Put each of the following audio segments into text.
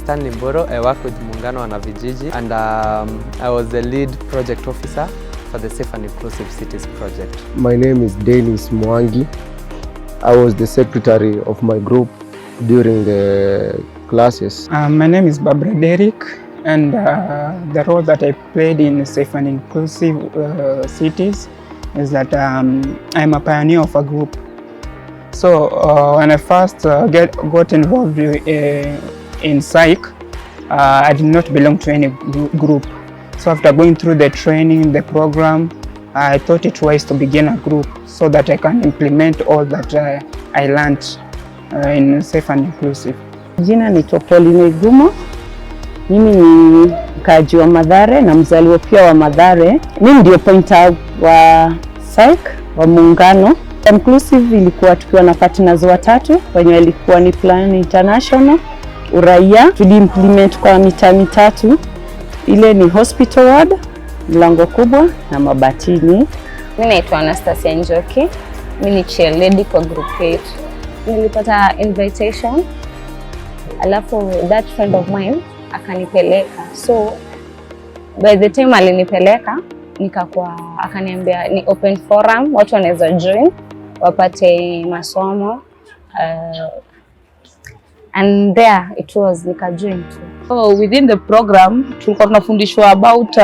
Stanley Mboro. I work with Muungano Wanavijiji, and I was the lead project officer for the Safe and Inclusive Cities project. My name is Dennis Mwangi. I was the secretary of my group during the classes. My name is Barbara Derrick, and the role that I played in Safe and Inclusive Cities is that I'm a pioneer of a group. So when I first got involved in psych, I did not belong to any group. So after going through the training, the program, I thought it wise to begin a group so that I can implement all that I learned in Safe and Inclusive. Jina ni Pauline Gumo. Mimi ni mkaaji wa Mathare na mzaliwa pia wa Mathare. Mimi ndio pointer wa psych wa Muungano. Inclusive ilikuwa tukiwa na partners watatu wenye walikuwa ni Plan International, Uraia. Tuliimplement kwa mitaa mitatu. Ile ni hospital ward, Mlango Kubwa na Mabatini. Mimi naitwa Anastasia Njoki. Mimi ni chair lady kwa group yetu. Nilipata invitation, alafu that friend of mine akanipeleka. So by the time alinipeleka akaniambia ni open forum, watu wanaweza join wapate masomo, and there it was, nika-join too. So within the program tulikuwa tunafundishwa about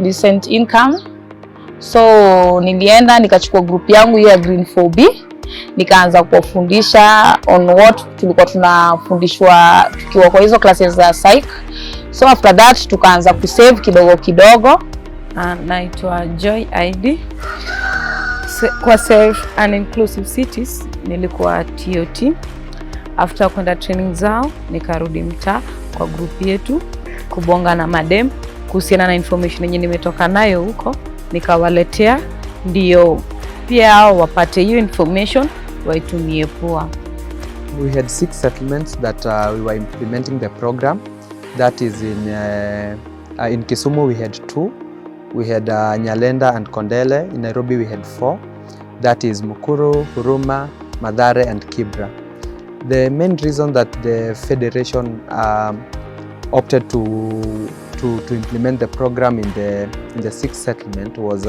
decent income. So nilienda nikachukua group yangu ya Green 4B, nikaanza kuwafundisha on what tulikuwa tunafundishwa tukiwa kwa hizo classes za psych. So after that tukaanza kusave kidogo kidogo. Naitwa Joy ID. Kwa Safe and Inclusive Cities nilikuwa TOT. After kwenda training zao nikarudi mtaa kwa group yetu kubonga na madem kuhusiana na information yenye nimetoka nayo huko, nikawaletea ndio pia hao wapate hiyo information waitumie poa. We had 6 settlements that we were implementing the program. That is in Kisumu we had 2. We had Nyalenda and Kondele. In Nairobi we had 4. That is Mukuru, Huruma, Mathare and Kibra. The main reason that the federation opted to implement the program in the 6th settlement was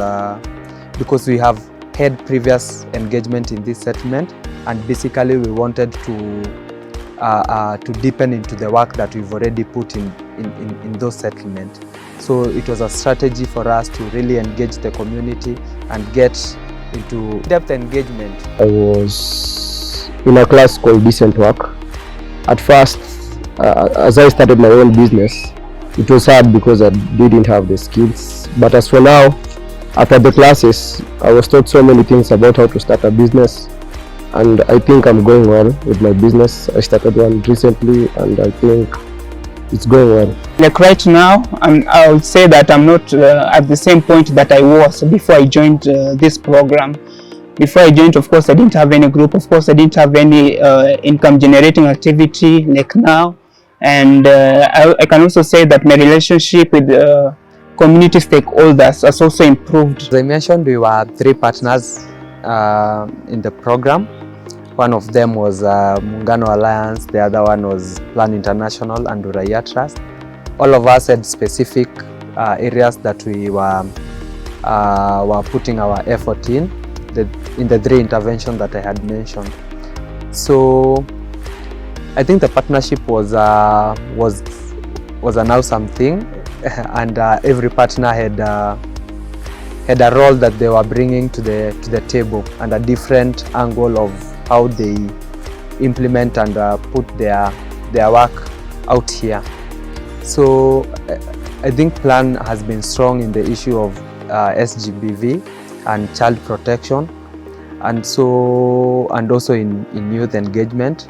because we have had previous engagement in this settlement, and basically we wanted to deepen into the work that we've already put in those settlements. So it was a strategy for us to really engage the community and get into depth engagement. I was in a class called Decent Work. At first, as I started my own business, it was hard because I didn't have the skills. But as for now, after the classes, I was taught so many things about how to start a business, and I think I'm going well with my business. I started one recently and I think it's going well. Like right now, I would say that I'm not at the same point that I was before I joined this program. Before I joined, of course, I didn't have any group. Of course, I didn't have any income generating activity like now. And I can also say that my relationship with community stakeholders has also improved. As I mentioned, we were 3 partners in the program. One of them was Muungano Alliance, the other one was Plan International and Uraia Trust. All of us had specific areas that we were putting our effort in the 3 interventions that I had mentioned. So I think the partnership was an awesome thing, and every partner had a role that they were bringing to the table and a different angle of how they implement and put their work out here. So I think Plan has been strong in the issue of SGBV and child protection, and also in youth engagement.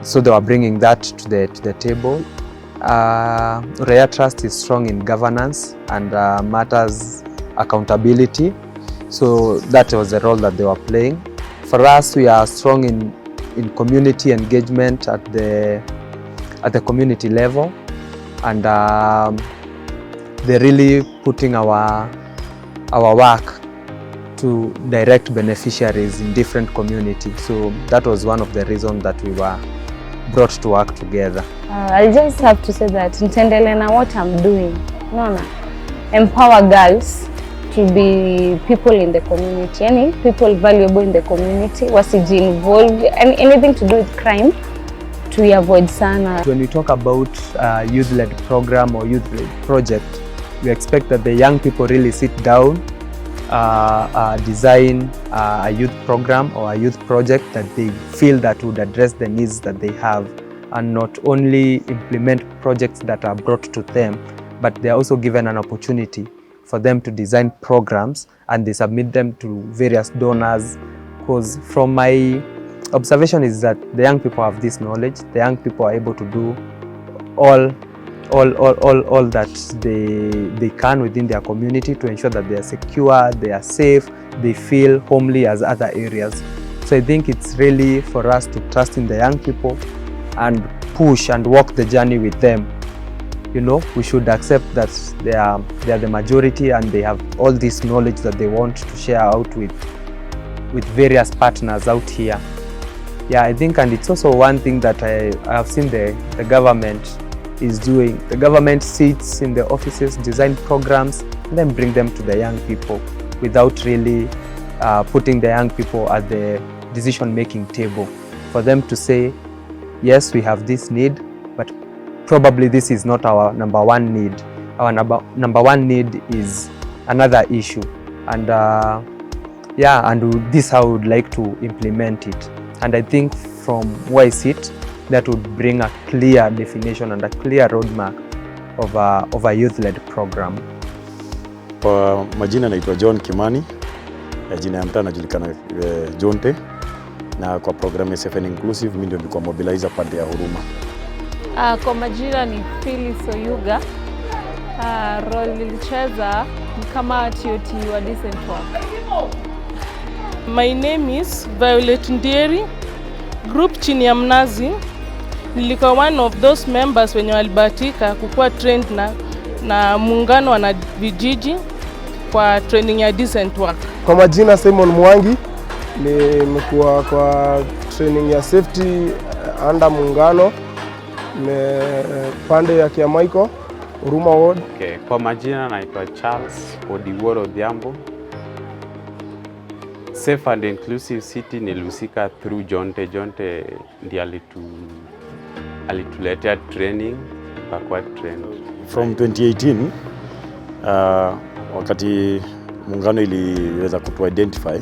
So they were bringing that to the table. Uraia Trust is strong in governance and matters accountability. So that was the role that they were playing. For us, we are strong in community engagement at the community level, and they're really putting our work to direct beneficiaries in different communities. So that was one of the reasons that we were brought to work together. I just have to say that nitaendelea na what I'm doing. No. Empower girls to be people in the community. Any people valuable in the community. Wasiji involved and anything to do with crime to avoid sana. When we talk about youth-led program or youth-led project, we expect that the young people really sit down, design a youth program or a youth project that they feel that would address the needs that they have, and not only implement projects that are brought to them, but they are also given an opportunity for them to design programs and they submit them to various donors. Because from my observation is that the young people have this knowledge, the young people are able to do all that they can within their community to ensure that they are secure, they are safe, they feel homely as other areas. So I think it's really for us to trust in the young people and push and walk the journey with them. You know, we should accept that they are the majority and they have all this knowledge that they want to share out with various partners out here. Yeah, I think, and it's also one thing that I have seen the government is doing. The government sits in the offices, design programs, and then bring them to the young people without really putting the young people at the decision-making table. For them to say, yes, we have this need, but probably this is not our number one need. Our number one need is another issue. And yeah, and this how I would like to implement it. And I think from where I sit, that would bring a clear definition and a clear roadmap of a youth-led program. Kwa majina naitwa John Kimani, jina ya mtaa najulikana Jonte, na kwa program ya Safe and Inclusive mimi ndio nilikuwa mobilizer pande ya Huruma. Kwa majina ni Phyllis Oyuga. Role nilicheza ni kama TOT wa Decent Work. My name is Violet Ndieri. Group chini ya Mnazi. Nilikuwa one of those members wenye walibahatika kukuwa trained na muungano wa vijiji kwa training ya Decent Work. Kwa majina Simon Mwangi, nimekuwa kwa training ya safety under muungano pande ya Kiamaiko, Huruma Ward. Okay, kwa majina naitwa Charles Odiworo Odhiambo. Safe and Inclusive City nilihusika through Jonte. Jonte ndiye alituletea training kwa train. From 2018 wakati muungano iliweza kutu identify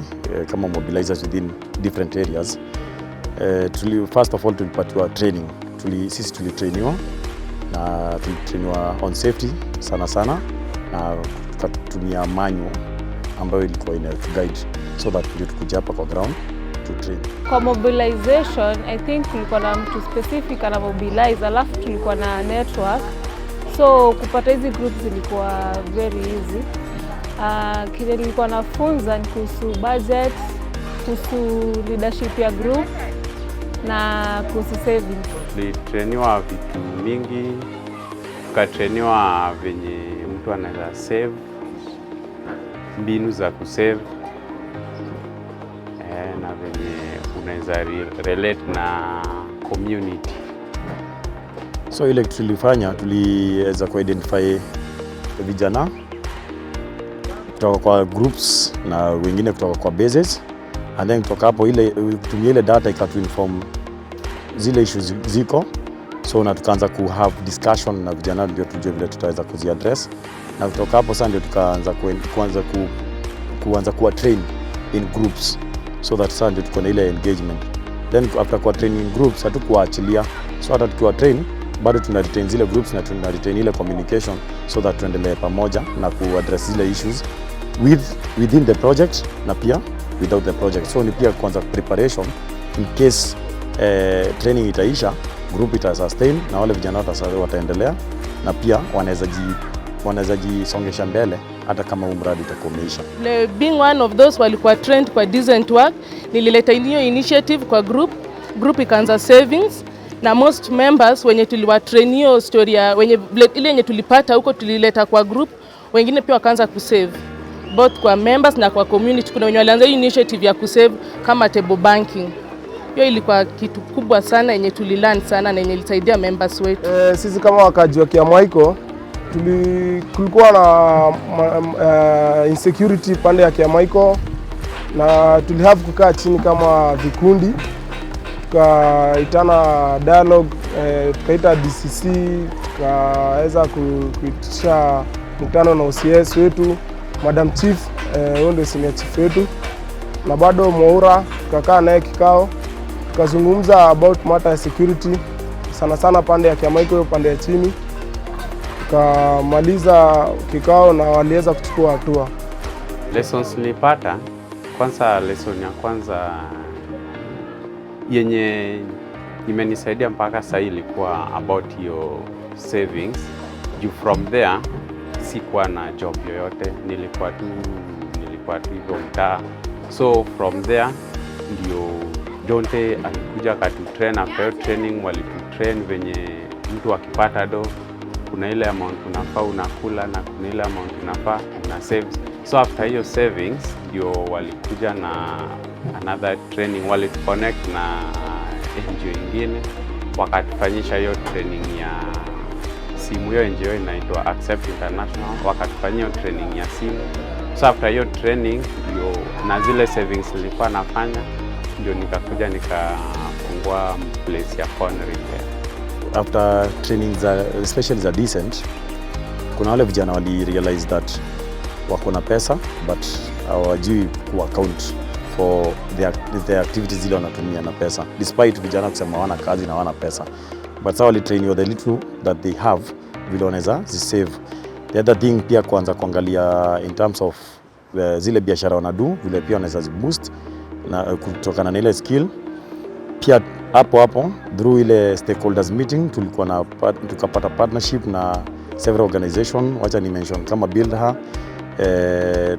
kama mobilizers within different areas, first of all tulipatiwa training. Sisi tulitrainiwa na tulitrainiwa on safety sana na tukatumia manual ambayo ilikuwa ina guide so that ndio tukuja hapa kwa ground to train. Kwa mobilization, I think tulikuwa na mtu specific ana mobilize, alafu tulikuwa na network. So kupata hizi groups zilikuwa very easy. Kile nilikuwa nafunza ni kuhusu budget, kuhusu leadership ya group na kuhusu savings. Tulitrainiwa vitu mingi, tukatrainiwa venye mtu anaweza save, mbinu za kusave, na venye unaweza relate na community. So ile tulifanya, tuliweza kuidentify vijana kutoka kwa groups na wengine kutoka kwa bases, and then kutoka hapo kutumia ile data ikatuinform zile issues ziko, so na tukaanza ku have discussion na vijana ndio tujue vile tutaweza kuziaddress, na kutoka hapo sasa ndio tukaanza kuanza kuwa train in groups, so that sasa ndio tuko na ile engagement. Then after kuwa training groups hatukuachilia, so hata tukiwa train bado tuna retain zile groups na tuna retain ile communication, so that tuendelee pamoja na kuaddress zile issues within the project na pia without the project. So ni pia kwanza preparation in case training itaisha, group ita sustain na wale vijana wataendelea na pia wanaweza jisongesha mbele hata kama mradi utakuwa umeisha. Being one of those walikuwa trained kwa Decent Work, nilileta hiyo initiative kwa group ikaanza savings, na most members wenye tuliwatrain hiyo story ile yenye tulipata huko tulileta kwa group, wengine pia wakaanza kusave both kwa members na kwa community. Kuna wenye walianza initiative ya kusave kama table banking. Hiyo ilikuwa kitu kubwa sana yenye tulilearn sana na yenye ilisaidia members wetu. Sisi kama wakaji wa Kiamaiko kulikuwa na insecurity pande ya Kiamaiko, na tulihave kukaa chini kama vikundi, tukaitana dialogue, tukaita DCC, tukaweza kuitisha mkutano na OCS wetu, Madam Chief, huyo ndio senior chief wetu, na bado Mwaura, tukakaa naye kikao, tukazungumza about matter ya security, sana sana pande ya Kiamaiko, pande ya chini. Tukamaliza kikao na waliweza kuchukua hatua. Lessons nilipata, kwanza lesson ya kwanza yenye imenisaidia mpaka sasa ilikuwa about your savings. From there sikuwa na job yoyote, nilikuwa tu hivyo mtaa. So from there ndio Jonte alikuja akatutrain. After training walitutrain venye mtu akipata do, kuna ile amount unafaa unakula na kuna ile amount unafaa una save. So after hiyo savings ndio walikuja na another training, walitconnect na NGO ingine wakatufanyisha hiyo training ya simu. Hiyo NGO inaitwa Accept International, wakatufanyia training ya simu. So after hiyo training ndio na zile savings nilikuwa nafanya ndio nikakuja nikafungua place ya phone repair. After training especially za decent, kuna wale vijana wali realize that wako na pesa but hawajui ku account for their activities zile wanatumia na pesa, despite vijana kusema wana kazi na wana pesa, but sawa wali train the little that they have vile wanaweza zisave. The other thing pia kuanza kuangalia in terms of zile biashara wanadu vile pia wanaweza ziboost na kutokana na ile skill. Pia hapo through ile stakeholders meeting tukapata partnership na several organization, wacha ni mention kama Builder,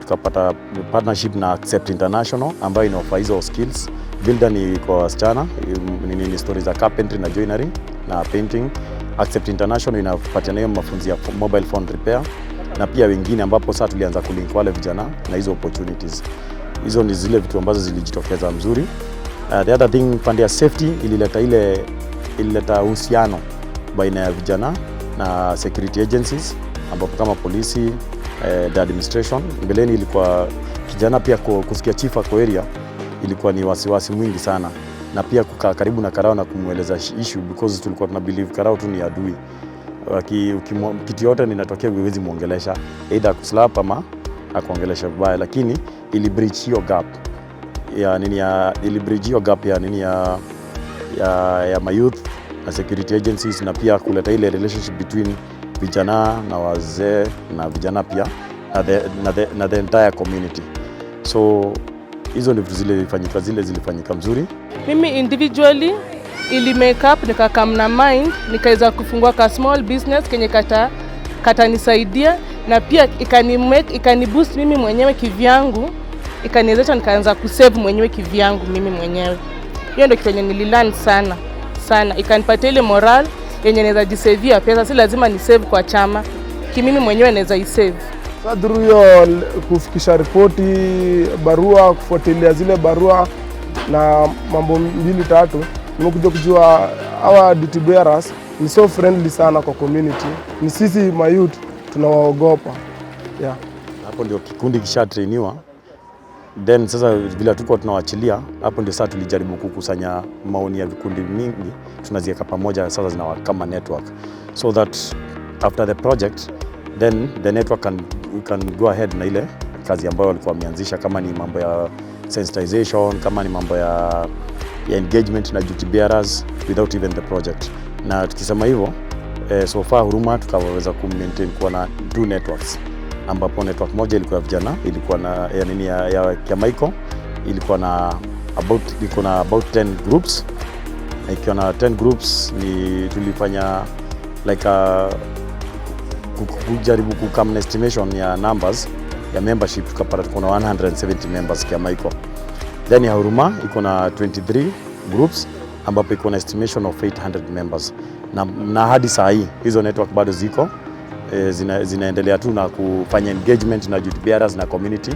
tukapata partnership na Accept International ambayo inaoffer hizo skills. Builder ni kwa wasichana, ni stories za carpentry na joinery na painting. Accept International inapatia nayo mafunzo ya mobile phone repair na pia wengine, ambapo sasa tulianza kulink wale vijana na hizo opportunities. Hizo ni zile vitu ambazo zilijitokeza mzuri. The other thing, pande ya safety ilileta uhusiano baina ya vijana na security agencies, ambapo kama polisi, the administration. Mbeleni ilikuwa kijana pia kusikia chief kwa area ilikuwa ni wasiwasi mwingi sana, na pia kukaa karibu na Karao na kumweleza issue, because tulikuwa tuna believe Karao tu ni adui. Kitu yote ninatokea huwezi muongelesha, either kuslap ama akuongelesha vibaya, lakini ili bridge hiyo gap ya my youth na security agencies, na pia kuleta ile relationship between vijana na wazee na vijana pia na the entire community. So hizo ndio zilifanyika mzuri. Mimi individually ili make up nikakam na mind, nikaweza kufungua ka small business kenye katanisaidia, na pia ikani boost mimi mwenyewe kivyangu, ikaniwezesha nikaanza kusave mwenyewe kivyangu mimi mwenyewe. Hiyo ndio kitu yenye nililearn sana, ikanipatia ile moral yenye naweza jisavia pesa, si lazima ni save kwa chama, kimimi mwenyewe naweza isave. Sasa through hiyo kufikisha ripoti, barua, kufuatilia zile barua na mambo 2-3, nimekuja kujua our duty bearers ni so friendly sana kwa community. Ni sisi mayouth tunawaogopa. Yeah. Hapo ndio kikundi kisha trainiwa. Then sasa vile tuko tunawaachilia, hapo ndio sasa tulijaribu kukusanya maoni ya vikundi mingi, tunaziweka pamoja sasa zinawa kama network, so that after the project then the network can go ahead na ile kazi ambayo walikuwa wameanzisha, kama ni mambo ya sensitization, kama ni mambo ya engagement na duty bearers without even the project. Na tukisema hivyo so far Huruma tukaweza kumaintain kuwa na 2 networks, ambapo network moja ilikuwa ya vijana, ilikuwa na ya Kiamaiko, ilikuwa na about 10 groups. Ikiwa na 10 groups ni tulifanya like kujaribu kukam estimation ya numbers ya membership, tukapata tuko na 170 members Kiamaiko. Then ya Huruma iko na 23 groups, ambapo iko na estimation of 800 members. Na hadi saa hii hizo network bado ziko zinaendelea tu na kufanya engagement na duty bearers na community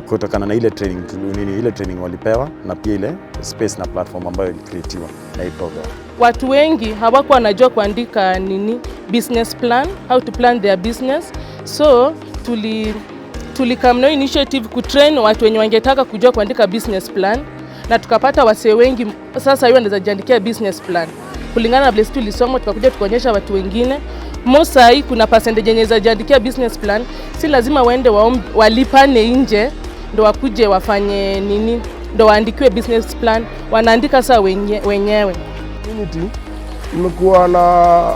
kutokana na ile training walipewa na pia ile space na platform ambayo ilikreatiwa na hii program. Watu wengi hawakuwa wanajua kuandika business plan, how to plan their business. So tulikam na initiative kutrain watu wenye wangetaka kujua kuandika business plan, na tukapata wasee wengi sasa hiyo wanaweza jiandikia business plan. Kulingana na vile tulisoma, tukakuja tukaonyesha watu wengine. Mosa hii kuna percentage yenye za jiandikia business plan, si lazima waende walipane nje ndo wakuje wafanye ndo waandikiwe business plan, wanaandika saa wenyewe. Community imekuwa na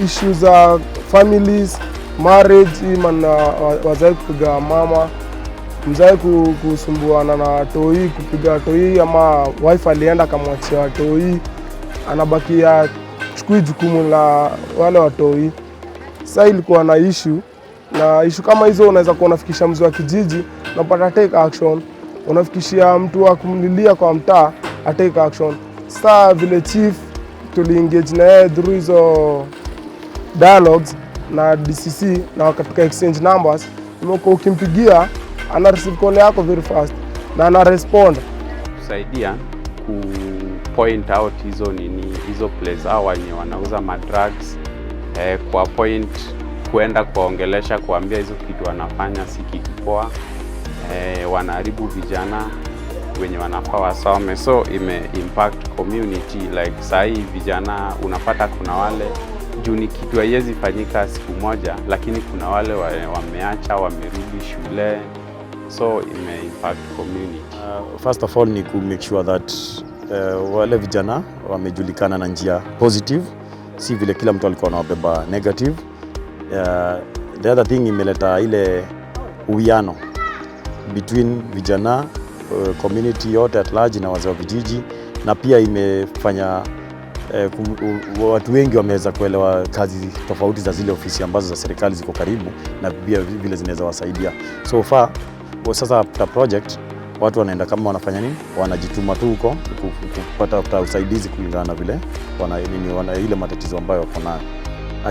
issues za families, marriage, wazai kupiga mama, mzai kusumbuana na toi, kupiga toi, ama wife alienda kamwachia toi, anabakia chukui jukumu la wale watoi. Sasa ilikuwa na issue kama hizo, unaweza kuwa unafikisha mzee wa kijiji, unapata take action, unafikishia mtu wa kumlilia kwa mtaa, take action. Sasa vile chief tuliengage na yeye through hizo dialogues na DCC na katika exchange numbers, ukimpigia ana receive call yako very fast na ana respond. Kusaidia ku point out hizo place au wenye wanauza madrugs, kwa point kuenda kuongelesha, kuambia hizo kitu wanafanya si kitu poa, wanaharibu vijana wenye wanafaa wasome. So ime impact community, like sahi vijana unapata kuna wale juu ni kitu haiwezi fanyika siku moja, lakini kuna wale wameacha, wamerudi shule, so ime impact community. First of all ni ku make sure that wale vijana wamejulikana na njia positive, si vile kila mtu alikuwa anawabeba negative. The other thing imeleta ile uwiano between vijana, community yote at large na wazee wa vijiji, na pia imefanya watu wengi wameweza kuelewa kazi tofauti za zile ofisi ambazo za serikali ziko karibu na pia vile zinaweza wasaidia. So far sasa after project watu wanaenda kama wanafanya wanajituma tu huko kupata usaidizi kulingana na vile wana ile matatizo ambayo wako nayo.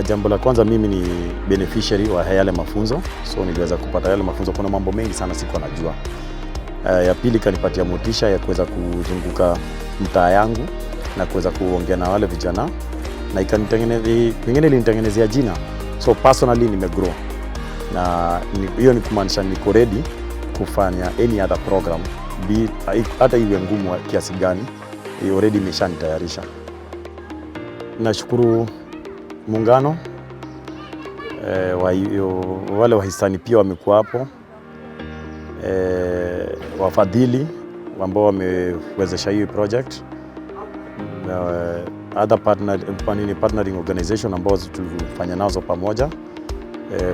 Jambo la kwanza, mimi ni beneficiary wa yale mafunzo, so niliweza kupata yale mafunzo. Kuna mambo mengi sana siko najua. Ya pili kanipatia motisha ya kuweza kuzunguka mtaa yangu na kuweza kuongea na wale vijana, na ilinitengenezea jina. So personally nimegrow, na hiyo ni kumaanisha niko ready kufanya any other program, hata iwe ngumu kiasi gani, already imeshanitayarisha. Nashukuru muungano, wale wahisani pia wamekuwa hapo, wafadhili ambao wamewezesha hii project, other partnering organization ambao tulifanya nazo pamoja,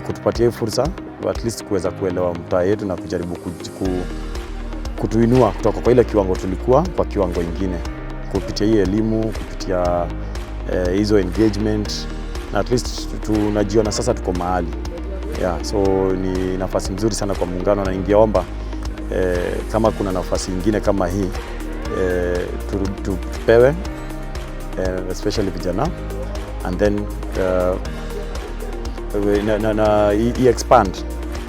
kutupatia hii fursa at least kuweza kuelewa mtaa yetu na kujaribu kutuinua kutoka kwa ile kiwango tulikuwa kwa kiwango ingine, kupitia hii elimu, kupitia hizo engagement, na at least tunajiona sasa tuko mahali. So ni nafasi nzuri sana kwa muungano, na ningeomba kama kuna nafasi nyingine kama hii tupewe, especially vijana, and then i expand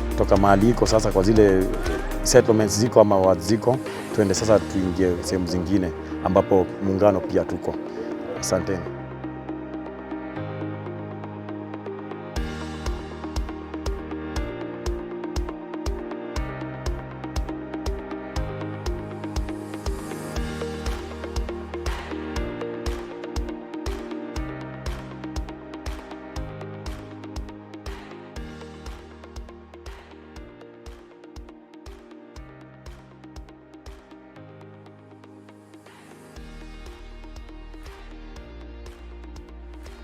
kutoka mahali iko sasa kwa zile settlements ziko ama wards ziko, tuende sasa tuingie sehemu zingine ambapo muungano pia tuko. Asanteni.